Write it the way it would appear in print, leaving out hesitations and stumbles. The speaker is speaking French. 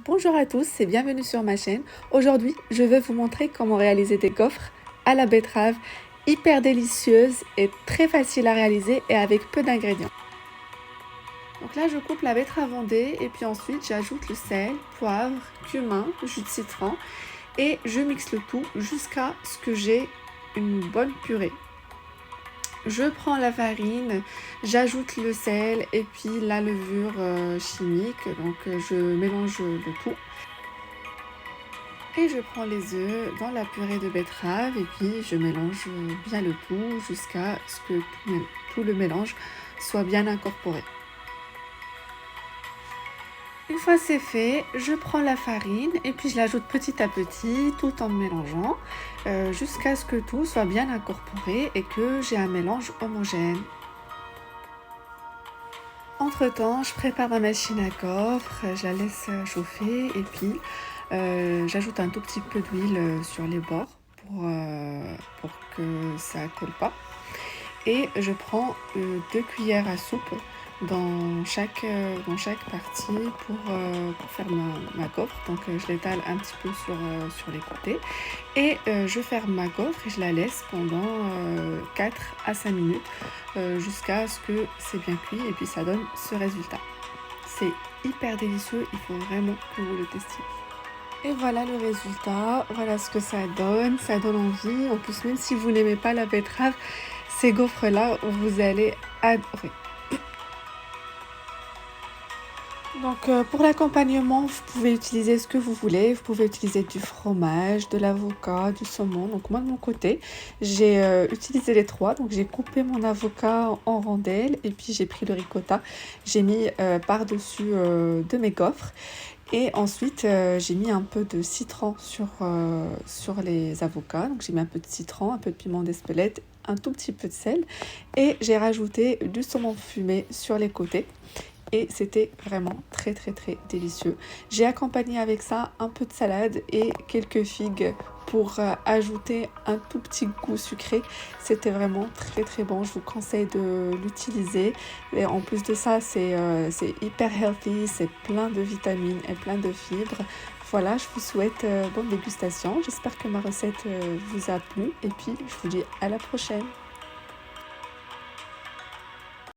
Bonjour à tous et bienvenue sur ma chaîne. Aujourd'hui, je vais vous montrer comment réaliser des gaufres à la betterave hyper délicieuses et très faciles à réaliser et avec peu d'ingrédients. Donc là, je coupe la betterave en dés et puis ensuite j'ajoute le sel, poivre, cumin, jus de citron et je mixe le tout jusqu'à ce que j'ai une bonne purée. Je prends la farine, j'ajoute le sel et puis la levure chimique, donc je mélange le tout. Et je prends les œufs dans la purée de betterave et puis je mélange bien le tout jusqu'à ce que tout le mélange soit bien incorporé. Une fois c'est fait, je prends la farine et puis je l'ajoute petit à petit tout en mélangeant jusqu'à ce que tout soit bien incorporé et que j'ai un mélange homogène. Entre temps, je prépare ma machine à gaufres, je la laisse chauffer et puis j'ajoute un tout petit peu d'huile sur les bords pour que ça ne colle pas. Et je prends 2 cuillères à soupe dans chaque partie pour faire ma gaufre. Donc je l'étale un petit peu sur les côtés. Et je ferme ma gaufre et je la laisse pendant 4 à 5 minutes jusqu'à ce que c'est bien cuit et puis ça donne ce résultat. C'est hyper délicieux, il faut vraiment que vous le testiez. Et voilà le résultat, voilà ce que ça donne envie. En plus, même si vous n'aimez pas la betterave, ces gaufres-là, vous allez adorer. Donc pour l'accompagnement, vous pouvez utiliser ce que vous voulez. Vous pouvez utiliser du fromage, de l'avocat, du saumon. Donc moi de mon côté, j'ai utilisé les trois. Donc j'ai coupé mon avocat en rondelles et puis j'ai pris le ricotta. J'ai mis par-dessus de mes gaufres. Et ensuite, j'ai mis un peu de citron sur les avocats. Donc j'ai mis un peu de citron, un peu de piment d'Espelette, un tout petit peu de sel. Et j'ai rajouté du saumon fumé sur les côtés. Et c'était vraiment très délicieux. J'ai accompagné avec ça un peu de salade et quelques figues pour ajouter un tout petit goût sucré. C'était vraiment très bon. Je vous conseille de l'utiliser. Et en plus de ça, c'est hyper healthy, c'est plein de vitamines et plein de fibres. Voilà, je vous souhaite bonne dégustation. J'espère que ma recette vous a plu et puis je vous dis à la prochaine.